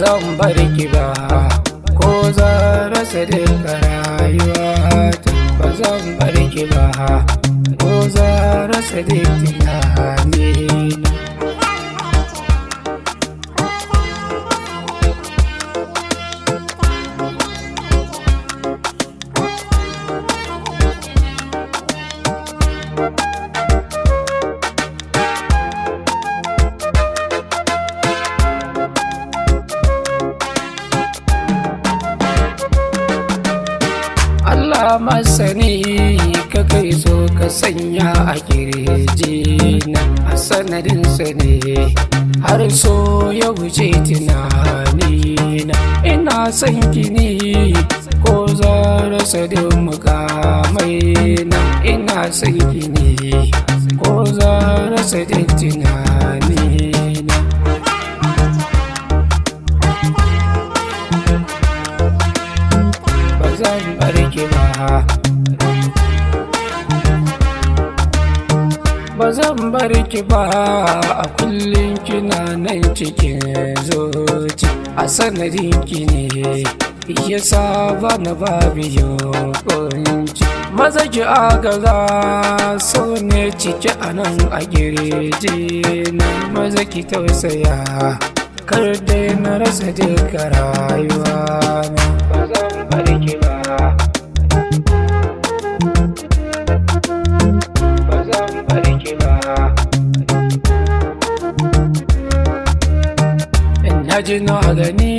zan bar ki ba, ko zan rasa duka rayuwata. Ba zan bar ki ba, ko zan rasa duk tunanina. Allah masani ka kai so ka sanya a kirjina, a sanadinsa ne har so ya wuce tunanina. Ina son ki ne ko zan rasa duk mukamaina. Ina son ki ne ko zan rasa duk tunanina. Ba zan bar ki ba, ba zan bar ki ba, a kullum kina nan cikin zuci. A sanadin ki ne yasa bana babu yunkunci. Maza ki agaza, so ne cike a nan a kirjina. Maza ki tausaya, kar dai na rasa duka rayuwana. Ba zan bar ki ba, ba zan bar ki ba. Na ji na gani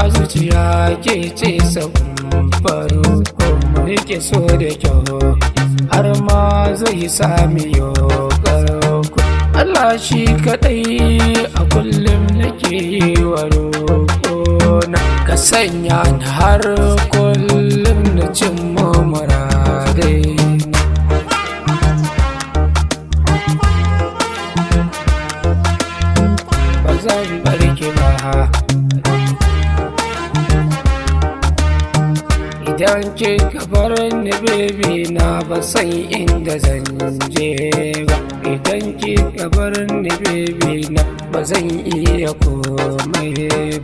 a zuciya ke ce sabon farko. Mu rike so da kyau har ma zai sami yau karko. Allah shi kaɗai a kullum nake yi wa roƙona. Ka sanya ni har kullum na cimma muradaina. Ba zan bar ki ba, idan kika bar ni baby na ba san inda zan je ba. Idan kika bar ni baby na ba zan iya komai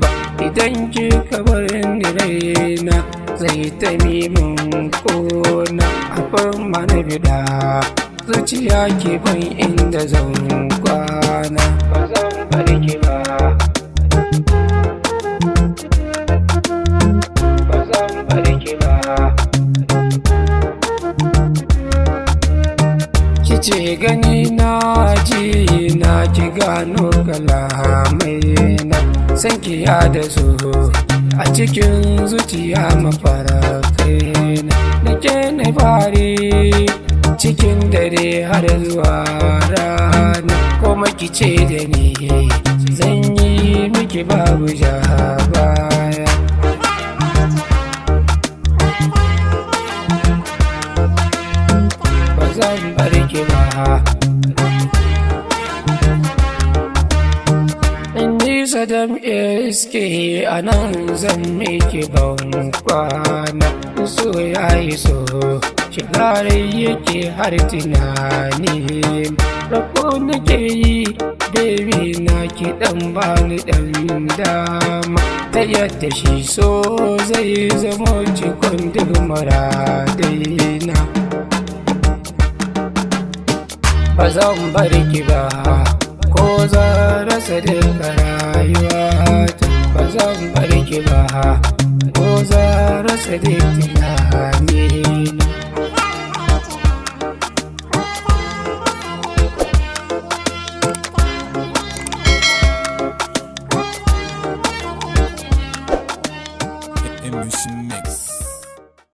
ba. Idan kika bar ni raina zai ta min kona. Abin mana bida zuciya ke ban inda zan kwana. Ba zan bar ki ba, ba zan bar ki ba. Kice gani na ji na ki gano kalamai na. San ki ya da su a cikin zuciya mafarkai na. Nake na fari cikin dare har zuwa rana. Kuma ki ce da ni zan yi miki babu ja baya. Ba zan bar ki ba, Saddam iske a nan zan miki ban kwana. So ya yi so shigare yake har tunani. Rako nake yi baby na ki dan bani dan dama, ta yadda shi so zai zama cikon duk muradaina. Ba zan bar ki ba, ko zan rasa duka rayuwata. Ba zan bar ki ba, ko zan rasa duk tunanina.